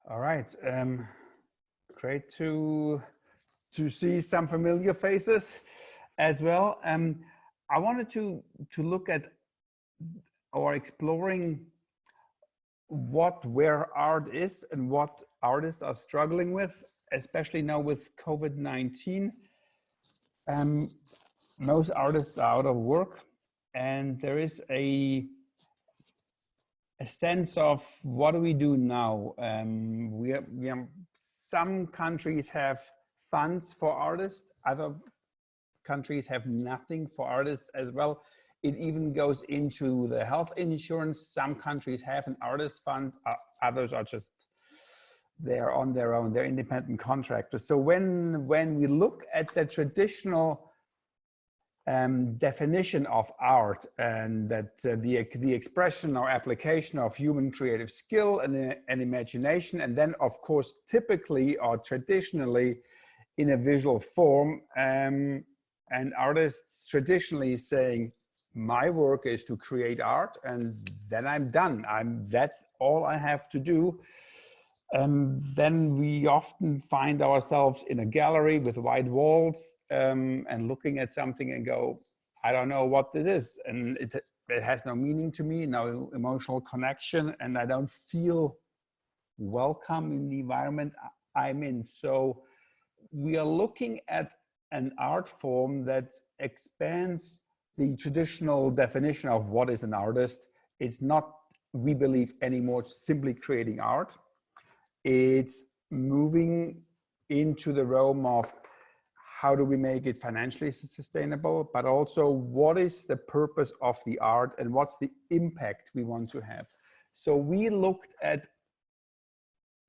All right. Great to see some familiar faces as well. I wanted to look at or exploring where art is and what artists are struggling with, especially now with COVID-19. Most artists are out of work, and there is a sense of what do we do now? Some countries have funds for artists, other countries have nothing for artists as well. It even goes into the health insurance. Some countries have an artist fund, others are just, they're on their own, they're independent contractors. So when we look at the traditional definition of art, and that the expression or application of human creative skill and imagination, and then of course typically or traditionally in a visual form, and artists traditionally saying my work is to create art and then I'm done, that's all I have to do. Then we often find ourselves in a gallery with white walls and looking at something and go, I don't know what this is. And it has no meaning to me, no emotional connection, and I don't feel welcome in the environment I'm in. So we are looking at an art form that expands the traditional definition of what is an artist. It's not, we believe, anymore simply creating art. It's moving into the realm of how do we make it financially sustainable, but also what is the purpose of the art and what's the impact we want to have. So we looked at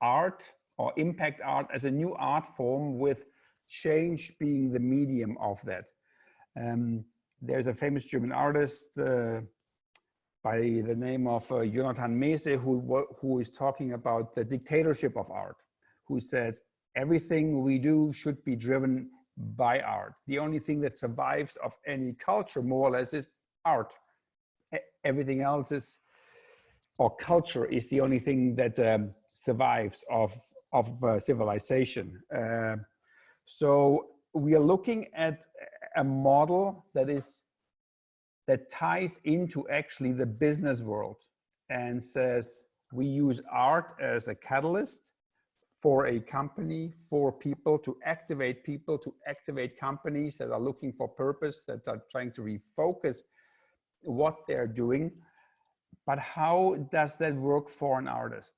art or impact art as a new art form, with change being the medium of that. There's a famous German artist by the name of Jonathan Mese, who is talking about the dictatorship of art, who says everything we do should be driven by art. The only thing that survives of any culture, more or less, is art. Everything else is, or culture is the only thing that survives of civilization. So we are looking at a model that ties into actually the business world and says we use art as a catalyst for a company, for people, to activate companies that are looking for purpose, that are trying to refocus what they're doing. But how does that work for an artist?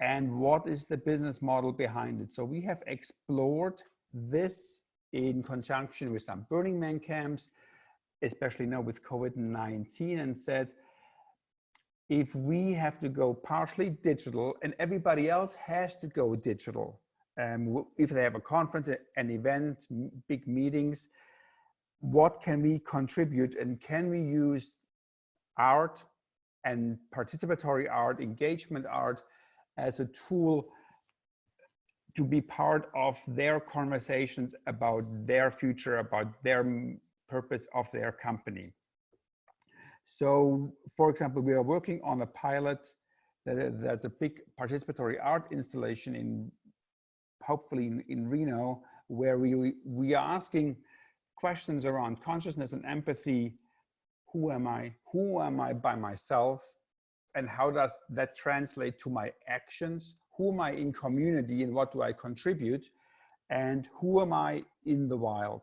And what is the business model behind it? So we have explored this in conjunction with some Burning Man camps, especially now with COVID-19, and said, if we have to go partially digital and everybody else has to go digital, if they have a conference, an event, big meetings, what can we contribute, and can we use art and participatory art, engagement art, as a tool to be part of their conversations about their future, about their purpose of their company. So, for example, we are working on a pilot that's a big participatory art installation in, hopefully in Reno, where we are asking questions around consciousness and empathy. Who am I? Who am I by myself? And how does that translate to my actions? Who am I in community and what do I contribute? And who am I in the wild?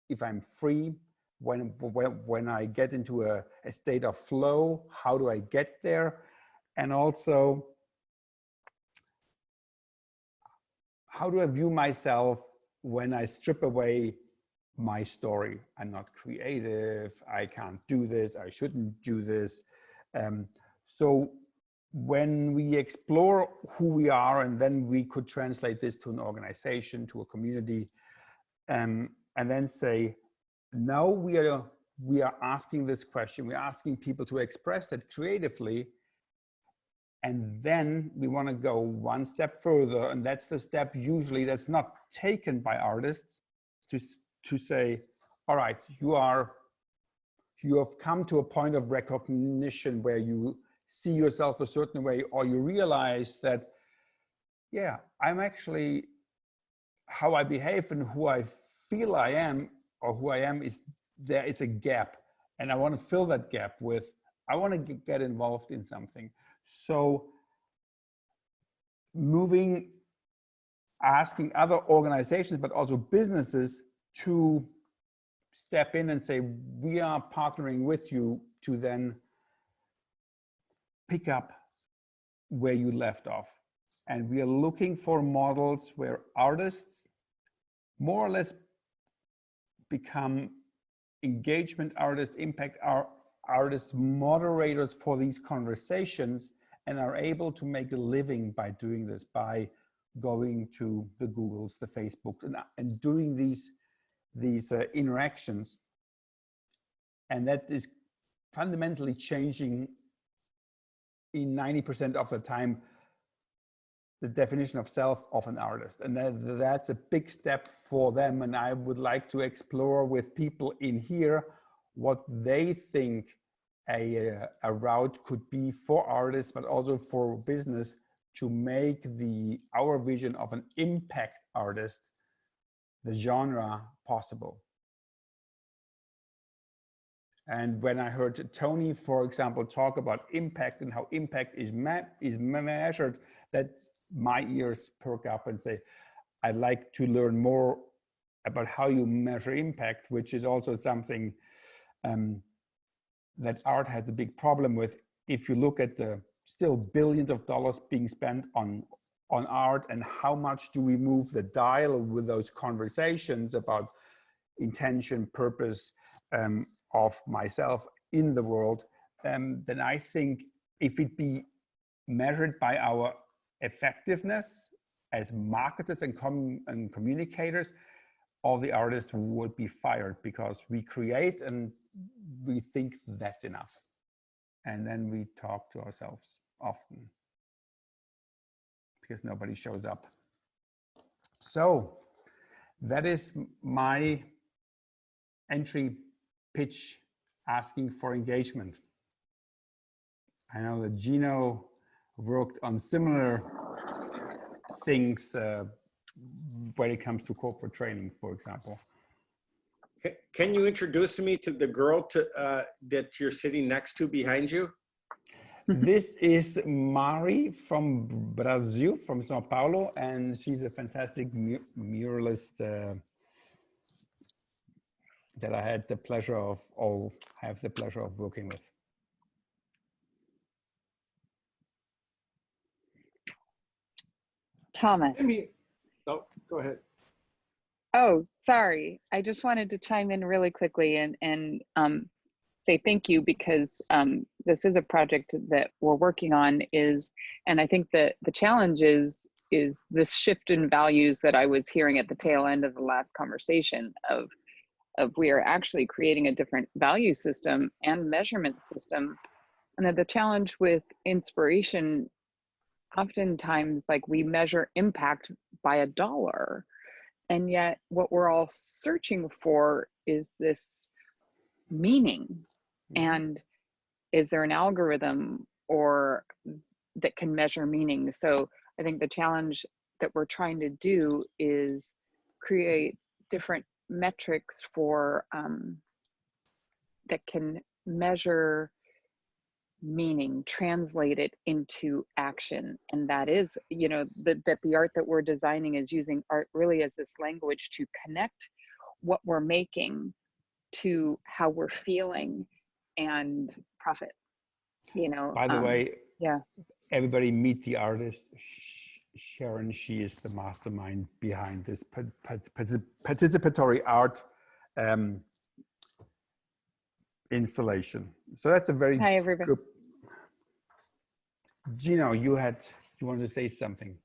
If I'm free, when I get into a state of flow, how do I get there? And also, how do I view myself when I strip away my story? I'm not creative, I can't do this, I shouldn't do this. So when we explore who we are, and then we could translate this to an organization, to a community, and then say, now we are asking this question, we're asking people to express that creatively, and then we want to go one step further, and that's the step usually that's not taken by artists, to say, all right, you have come to a point of recognition where you see yourself a certain way, or you realize that yeah, I'm actually, how I behave and who I feel I am or who I am is, there is a gap, and I want to fill that gap with, I want to get involved in something. So moving, asking other organizations, but also businesses to step in and say, we are partnering with you to then pick up where you left off. And we are looking for models where artists more or less become engagement artists, impact artists, moderators for these conversations, and are able to make a living by doing this, by going to the Googles, the Facebooks, and doing these interactions. And that is fundamentally changing in 90% of the time the definition of self of an artist. And that's a big step for them. And I would like to explore with people in here what they think a route could be for artists, but also for business, to make our vision of an impact artist, the genre, possible. And when I heard Tony, for example, talk about impact and how impact is measured, that my ears perk up and say, I'd like to learn more about how you measure impact, which is also something that art has a big problem with. If you look at the still billions of dollars being spent on art, and how much do we move the dial with those conversations about intention, purpose of myself in the world, then I think if it be measured by our effectiveness as marketers and communicators, all the artists would be fired, because we create and we think that's enough. And then we talk to ourselves often because nobody shows up. So that is my entry pitch, asking for engagement. I know that Gino worked on similar things when it comes to corporate training, for example. Can you introduce me to the girl that you're sitting next to behind you? This is Mari from Brazil, from Sao Paulo, and she's a fantastic muralist that I had the pleasure of, or have the pleasure of working with. Thomas. Oh, go ahead. Oh, sorry. I just wanted to chime in really quickly and say thank you, because this is a project that we're working on, and I think that the challenge is this shift in values that I was hearing at the tail end of the last conversation of we are actually creating a different value system and measurement system. And that the challenge with inspiration, oftentimes, like, we measure impact by a dollar. And yet what we're all searching for is this meaning. And is there an algorithm or that can measure meaning? So I think the challenge that we're trying to do is create different metrics for that can measure meaning, translate it into action. And that is, you know, that the art that we're designing is using art really as this language to connect what we're making to how we're feeling and profit, you know. By the way, yeah, everybody meet the artist, Sharon. She is the mastermind behind this participatory art installation. So that's a very hi everybody. good. Gino, you wanted to say something.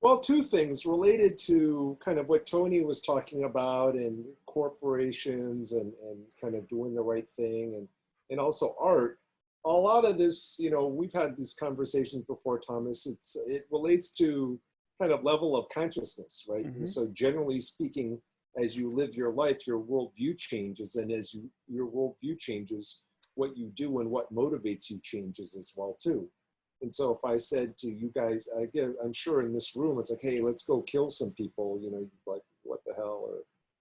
Well, two things related to kind of what Tony was talking about, and corporations and kind of doing the right thing, and also art. A lot of this, you know, we've had these conversations before, Thomas. It relates to kind of level of consciousness, right? And so generally speaking, as you live your life, your worldview changes, and as your worldview changes, what you do and what motivates you changes as well too. And so if I said to you guys, again, I'm sure in this room, it's like, hey, let's go kill some people, you know, like, what the hell?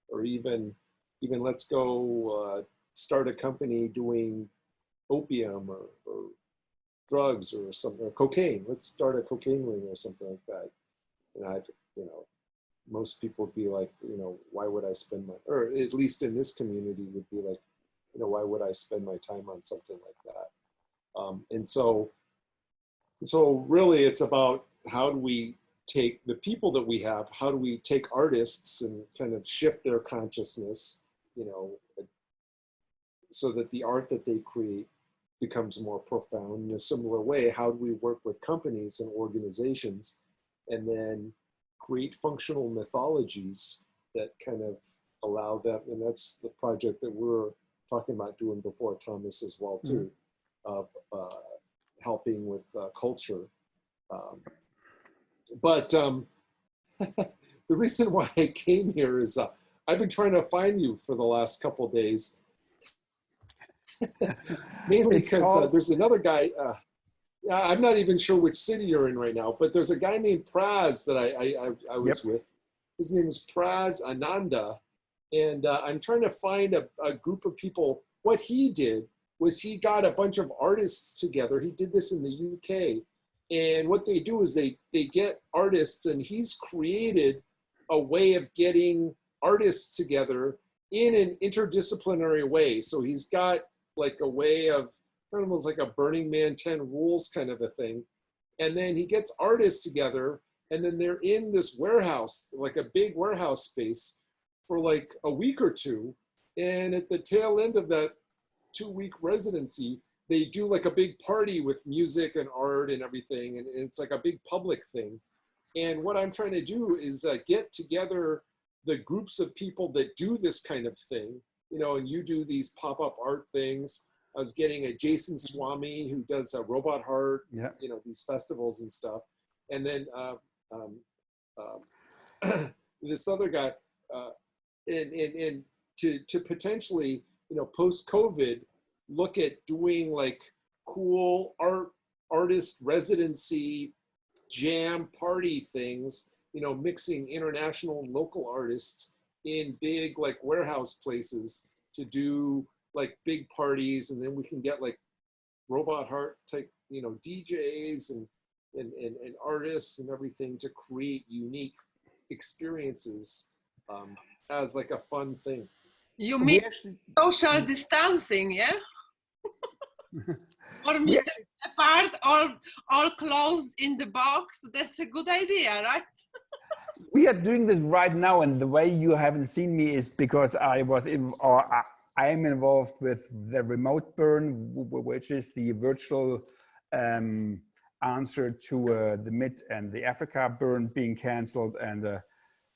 Or even let's go start a company doing opium or drugs or something, or cocaine. Let's start a cocaine ring or something like that. And you know, most people would be like, you know, why would I spend my, or at least in this community would be like, you know, why would I spend my time on something like that? And so really it's about how do we take the people that we have, how do we take artists and kind of shift their consciousness, you know, so that the art that they create becomes more profound. In a similar way, how do we work with companies and organizations and then create functional mythologies that kind of allow them, and that's the project that we're talking about doing before Thomas as well too, of helping with culture. But the reason why I came here is I've been trying to find you for the last couple of days. Mainly because there's another guy, I'm not even sure which city you're in right now, but there's a guy named Praz that I was with. His name is Praz Ananda. And I'm trying to find a group of people. What he did was he got a bunch of artists together. He did this in the UK. And what they do is they get artists, and he's created a way of getting artists together in an interdisciplinary way. So he's got like a way of, almost like a Burning Man 10 rules kind of a thing. And then he gets artists together, and then they're in this warehouse, like a big warehouse space for like a week or two. And at the tail end of that 2-week residency, they do like a big party with music and art and everything. And it's like a big public thing. And what I'm trying to do is get together the groups of people that do this kind of thing, you know, and you do these pop-up art things. I was getting a Jason Swami who does Robot Heart, you know, these festivals and stuff. And then this other guy, and to potentially, you know, post-COVID, look at doing like cool artist residency jam party things, you know, mixing international and local artists in big like warehouse places to do like big parties. And then we can get like Robot Heart type, you know, DJs and artists and everything to create unique experiences as like a fun thing. You mean social distancing, yeah? Or meet apart, all closed in the box. That's a good idea, right? We are doing this right now, and the way you haven't seen me is because I am involved with the remote burn, which is the virtual answer to the Mid and the Africa burn being canceled, and a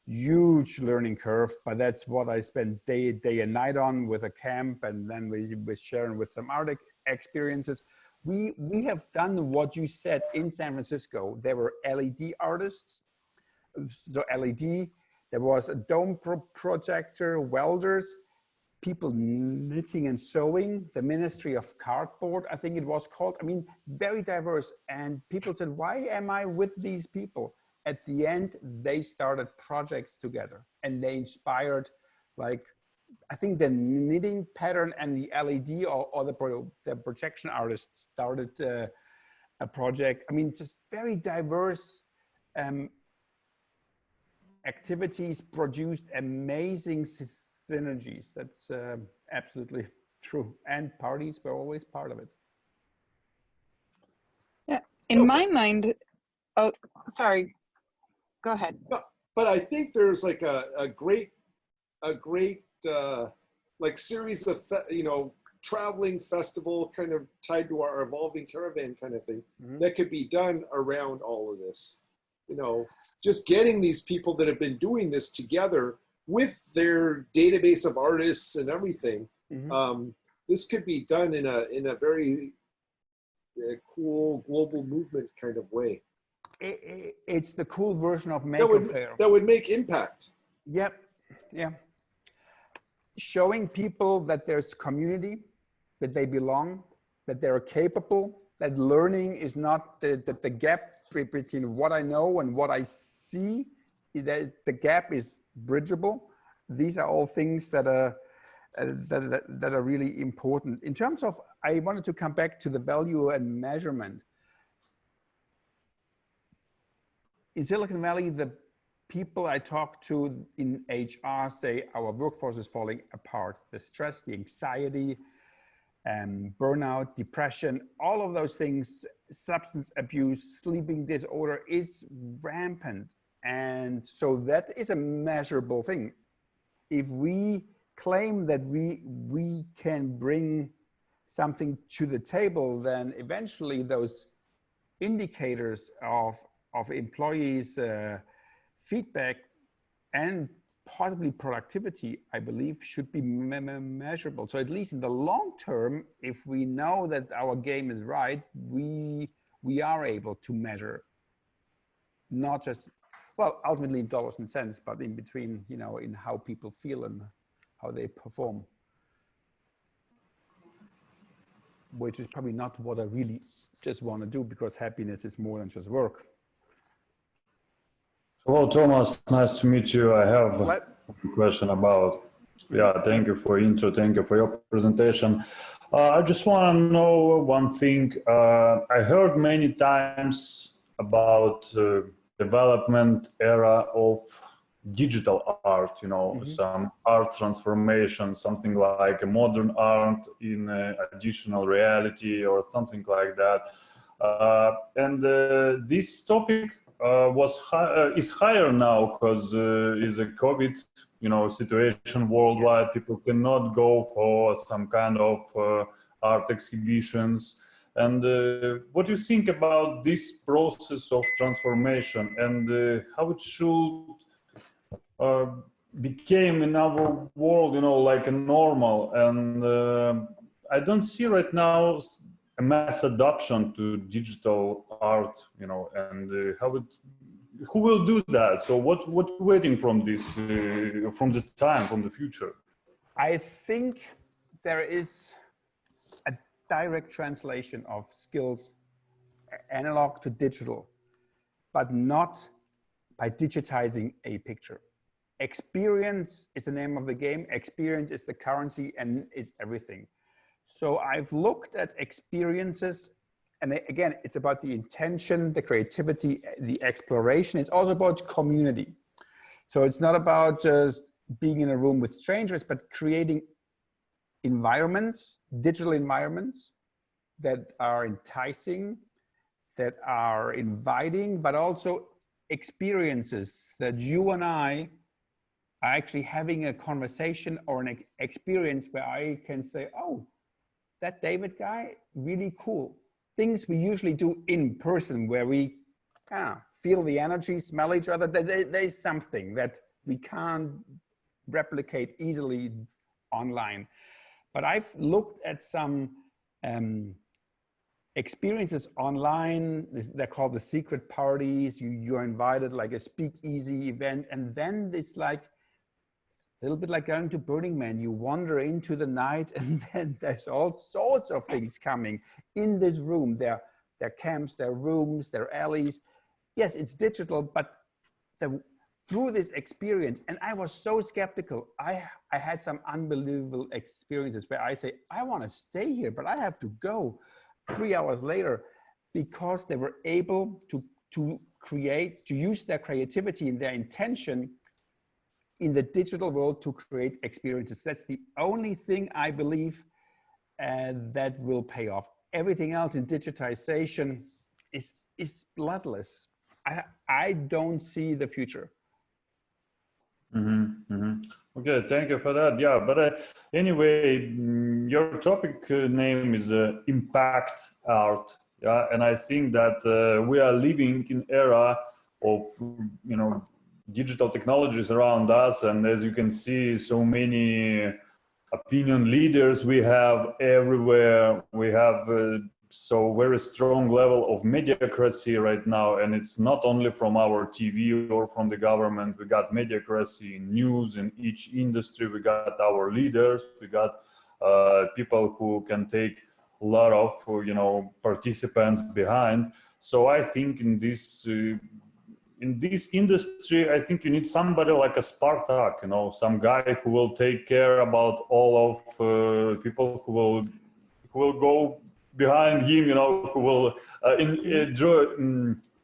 huge learning curve. But that's what I spend day and night on with a camp, and then with Sharon with some art experiences. We have done what you said in San Francisco. There were LED artists. So LED, there was a dome projector, welders, people knitting and sewing, the Ministry of Cardboard, I think it was called. I mean, very diverse. And people said, why am I with these people? At the end, they started projects together, and they inspired, like, I think the knitting pattern and the LED or the projection artists started a project. I mean, just very diverse activities produced amazing synergies. That's absolutely true. And parties were always part of it. Yeah, in my mind, oh, sorry, go ahead. No, but I think there's like a great like series of, you know, traveling festival kind of tied to our evolving caravan kind of thing that could be done around all of this. You know, just getting these people that have been doing this together with their database of artists and everything. This could be done in a very cool global movement kind of way. It's the cool version of Maker Faire. That would make impact. Yep. Yeah. Showing people that there's community, that they belong, that they're capable, that learning is not the gap between what I know and what I see, that the gap is bridgeable. These are all things that are that are really important. In terms of, I wanted to come back to the value and measurement. In Silicon Valley, the people I talk to in HR say our workforce is falling apart. The stress, the anxiety, burnout, depression, all of those things, substance abuse, sleeping disorder is rampant. And so that is a measurable thing. If we claim that we can bring something to the table, then eventually those indicators of employees' feedback and possibly productivity, I believe, should be measurable. So at least in the long term, if we know that our game is right, we are able to measure, not just, well, ultimately in dollars and cents, but in between, you know, in how people feel and how they perform, which is probably not what I really just want to do, because happiness is more than just work. Hello, Thomas. Nice to meet you. I have a question about, yeah, thank you for intro. Thank you for your presentation. I just want to know one thing. I heard many times about development era of digital art, you know, some art transformation, something like a modern art in additional reality or something like that. And this topic is higher now because is a COVID, you know, situation worldwide. People cannot go for some kind of art exhibitions. And what do you think about this process of transformation and how it should became in our world, you know, like a normal? And I don't see right now a mass adoption to digital art, you know, and who will do that? So what waiting from this, from the future? I think there is a direct translation of skills, analog to digital, but not by digitizing a picture. Experience is the name of the game. Experience is the currency and is everything. So I've looked at experiences, and again, it's about the intention, the creativity, the exploration. It's also about community. So it's not about just being in a room with strangers, but creating environments, digital environments that are enticing, that are inviting, but also experiences that you and I are actually having a conversation or an experience where I can say, oh, that David guy, really cool. Things we usually do in person where we feel the energy, smell each other. There's something that we can't replicate easily online. But I've looked at some experiences online. They're called the secret parties. You're invited, like a speakeasy event. And then it's like, a little bit like going to Burning Man. You wander into the night and then there's all sorts of things coming in this room. There are camps, there are rooms, there are alleys. Yes, it's digital, but through this experience, and I was so skeptical. I had some unbelievable experiences where I say, I want to stay here, but I have to go 3 hours later, because they were able to create, to use their creativity and their intention in the digital world to create experiences. That's the only thing I believe that will pay off. Everything else in digitization is bloodless. I don't see the future. Okay, thank you for that. Yeah, but anyway, your topic name is impact art. Yeah, and I think that we are living in era of, you know, digital technologies around us, and as you can see, so many opinion leaders we have everywhere. We have so very strong level of mediocracy right now, and it's not only from our TV or from the government. We got mediocracy in news, in each industry. We got our leaders, we got people who can take lot of participants behind. So I think in this industry, I think you need somebody like a Spartak, some guy who will take care about all of people who will go behind him, who will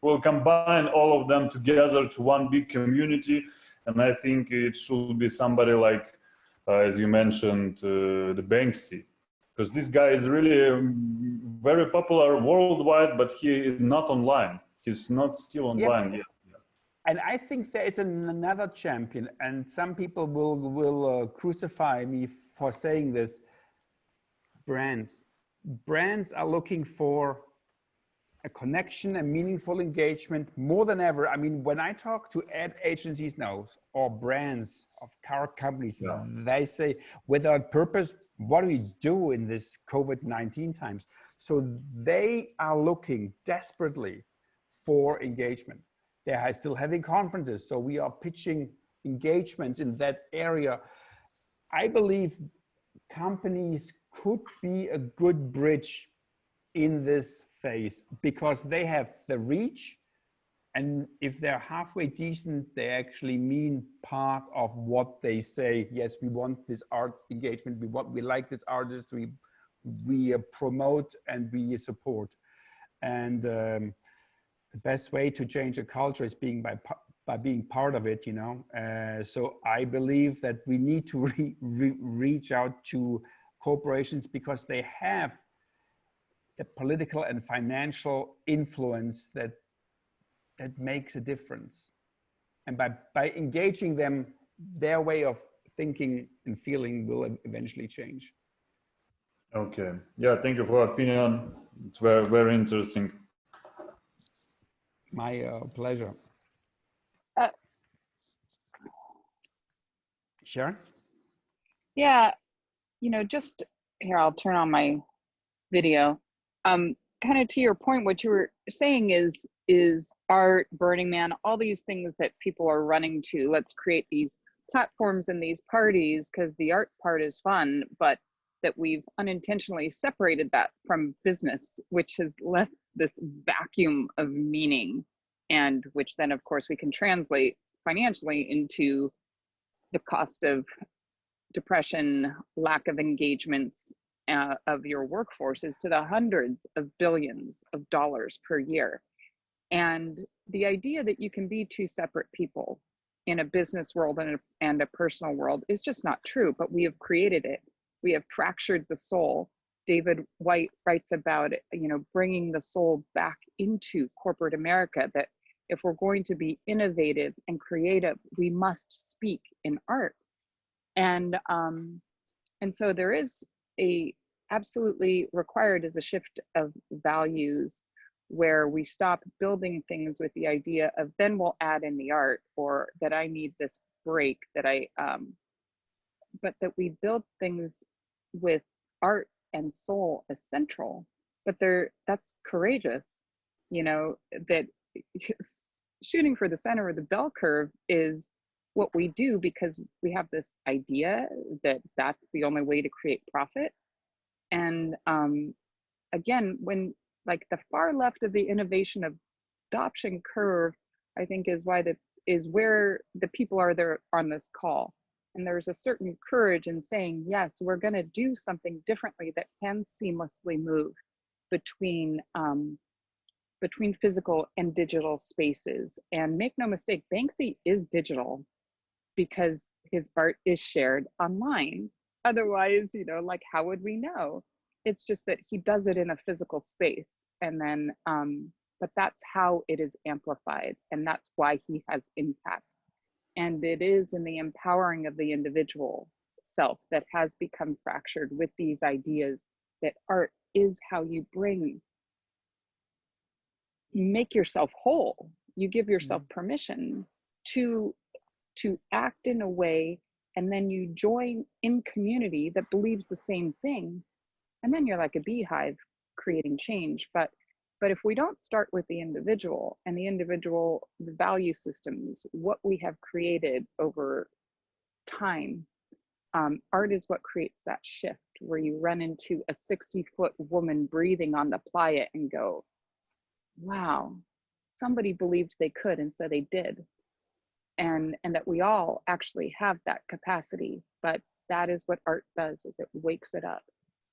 will combine all of them together to one big community. And I think it should be somebody like, as you mentioned, the Banksy, because this guy is really very popular worldwide, but he is not online. He's not still online yet. And I think there is another champion, and some people will crucify me for saying this. Brands are looking for a connection, a meaningful engagement more than ever. I mean, when I talk to ad agencies now or brands of car companies, they say, without purpose, what do we do in this COVID-19 times? So they are looking desperately for engagement. They are still having conferences, so we are pitching engagement in that area. I believe companies could be a good bridge in this phase because they have the reach, and if they're halfway decent, they actually mean part of what they say. Yes, we want this art engagement. We like this artist. We promote and we support. And the best way to change a culture is by being part of it, So I believe that we need to reach out to corporations because they have the political and financial influence that makes a difference. And by engaging them, their way of thinking and feeling will eventually change. Okay. Yeah, thank you for your opinion. It's very, very interesting. My pleasure. Sharon? Yeah, just here, I'll turn on my video. Kind of to your point, what you were saying is art, Burning Man, all these things that people are running to. Let's create these platforms and these parties because the art part is fun, but that we've unintentionally separated that from business, which has left this vacuum of meaning, and which then, of course, we can translate financially into the cost of depression, lack of engagements of your workforces to the hundreds of billions of dollars per year. And the idea that you can be two separate people in a business world and a personal world is just not true, but we have created it. We have fractured the soul. David White writes about it, bringing the soul back into corporate America, that if we're going to be innovative and creative, we must speak in art. And so there is absolutely required is a shift of values where we stop building things with the idea of then we'll add in the art, or that I need this break, but that we build things with art and soul as central. But that's courageous, that shooting for the center of the bell curve is what we do because we have this idea that that's the only way to create profit. And again, when like the far left of the innovation adoption curve, I think is where the people are there on this call. And there's a certain courage in saying, yes, we're going to do something differently that can seamlessly move between physical and digital spaces. And make no mistake, Banksy is digital because his art is shared online. Otherwise, how would we know? It's just that he does it in a physical space. And then, but that's how it is amplified. And that's why he has impact. And it is in the empowering of the individual self that has become fractured with these ideas that art is how you make yourself whole. You give yourself permission to act in a way, and then you join in community that believes the same thing. And then you're like a beehive creating change. But if we don't start with the individual and the value systems, what we have created over time, art is what creates that shift. where you run into a 60-foot woman breathing on the playa and go, wow, somebody believed they could, and so they did. And that we all actually have that capacity, but that is what art does, is it wakes it up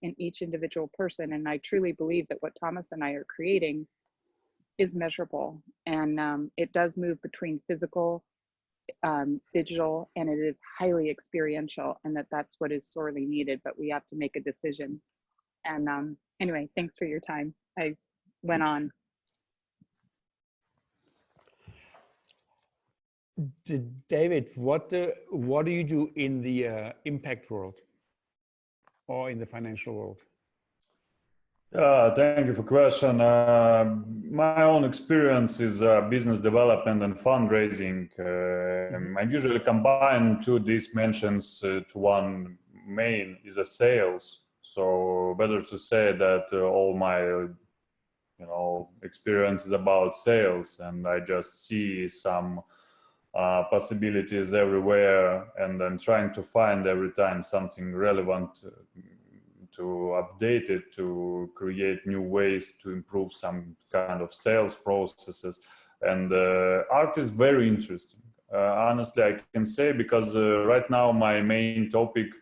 in each individual person. And I truly believe that what Thomas and I are creating is measurable, and it does move between physical, digital, and it is highly experiential, and that's what is sorely needed, but we have to make a decision. And anyway, thanks for your time. I went on. David, what do you do in the impact world or in the financial world? Thank you for the question. My own experience is business development and fundraising. I usually combine two dimensions to one main is a sales. So better to say that all my experience is about sales, and I just see some possibilities everywhere, and then trying to find every time something relevant to update it, to create new ways to improve some kind of sales processes. And art is very interesting. Honestly, I can say, because right now my main topic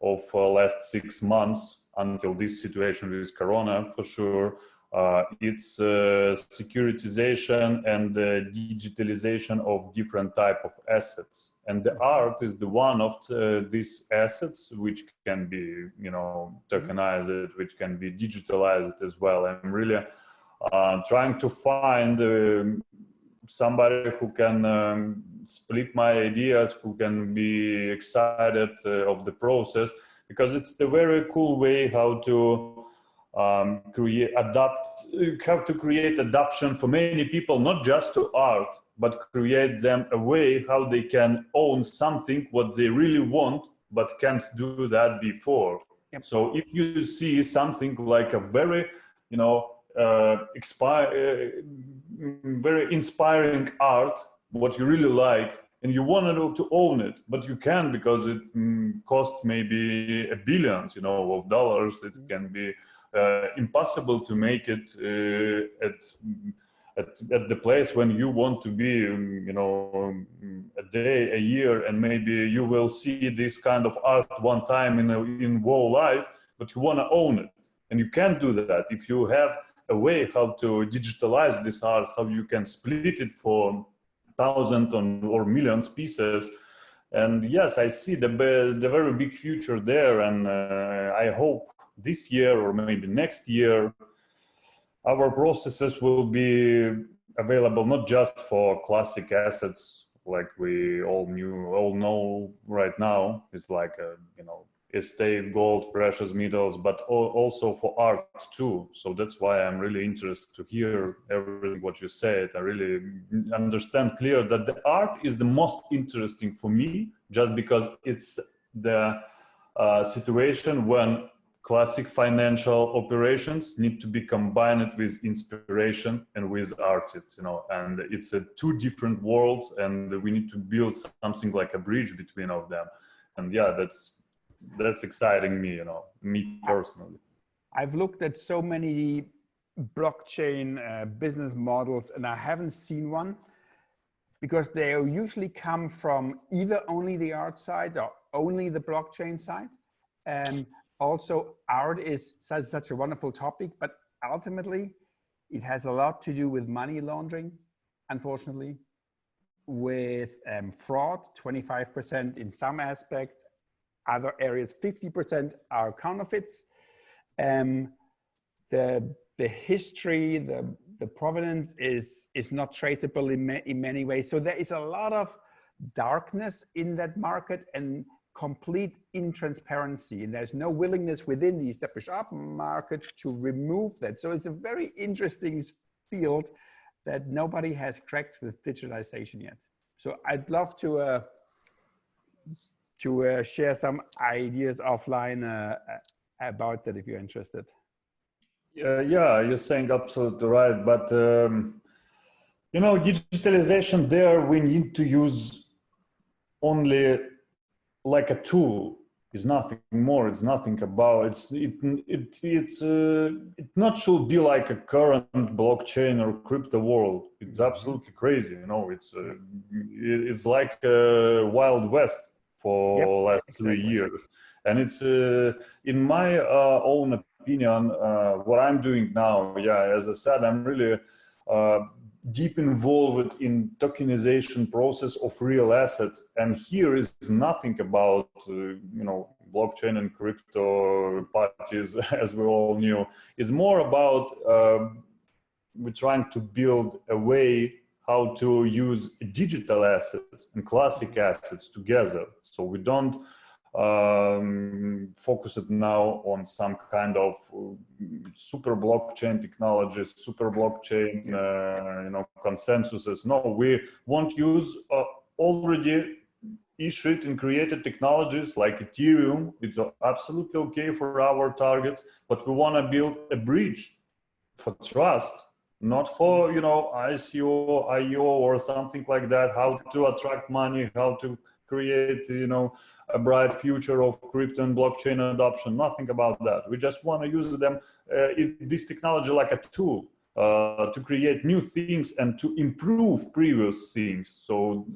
of last 6 months until this situation with Corona, for sure, it's securitization and digitalization of different type of assets, and the art is the one of these assets which can be tokenized, which can be digitalized as well. I'm really trying to find somebody who can split my ideas, who can be excited of the process, because it's the very cool way how to create adoption for many people, not just to art, but create them a way how they can own something what they really want, but can't do that before. Yep. So if you see something like a very, very inspiring art, what you really like, and you wanted to own it, but you can't because it costs maybe billions, of dollars. It can be impossible to make it at the place when you want to be, a day, a year, and maybe you will see this kind of art one time in whole life, but you want to own it, and you can't do that if you have a way how to digitalize this art, how you can split it for thousands or millions pieces. And yes, I see the very big future there, and I hope this year or maybe next year our processes will be available not just for classic assets like we all know right now. It's like estate, gold, precious metals, but also for art too. So that's why I'm really interested to hear everything what you said. I really understand clear that the art is the most interesting for me, just because it's the situation when classic financial operations need to be combined with inspiration and with artists, and it's two different worlds, and we need to build something like a bridge between of them. And yeah, that's exciting me, me personally. I've looked at so many blockchain business models, and I haven't seen one, because they usually come from either only the art side or only the blockchain side. Also, art is such a wonderful topic, but ultimately it has a lot to do with money laundering, unfortunately, with fraud, 25% in some aspects, other areas 50% are counterfeits. The history, the provenance is not traceable in many ways. So there is a lot of darkness in that market and complete intransparency, and there's no willingness within the established art market to remove that. So it's a very interesting field that nobody has cracked with digitalization yet. So I'd love to share some ideas offline about that if you're interested. Yeah, you're saying absolutely right, but digitalization, there we need to use only like a tool, It's nothing more. It's nothing about. It not should be like a current blockchain or crypto world. It's absolutely crazy. You know, it's like Wild West for last exactly. 3 years, and it's in my own opinion what I'm doing now. Yeah, as I said, I'm really deep involved in tokenization process of real assets, and here is nothing about blockchain and crypto parties as we all knew. It's more about we're trying to build a way how to use digital assets and classic assets together, so we don't focus it now on some kind of super blockchain technologies, super blockchain consensuses. No, we won't use already issued and created technologies like Ethereum. It's absolutely okay for our targets, but we want to build a bridge for trust, not for ICO, IO or something like that, how to attract money, how to create a bright future of crypto and blockchain adoption. Nothing about that. We just want to use them this technology like a tool to create new things and to improve previous things. So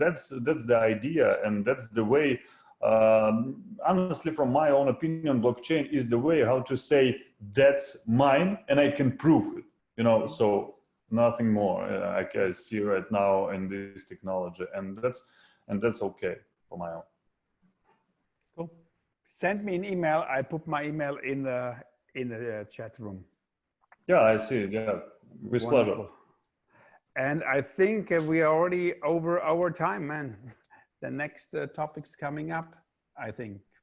that's the idea, and that's the way. Honestly, from my own opinion, blockchain is the way how to say that's mine and I can prove it. So nothing more I see right now in this technology, and that's okay for my own. Cool. Send me an email. I put my email in the chat room. Yeah, I see. Yeah, with pleasure. And I think we are already over our time, man. The next topic's coming up, I think.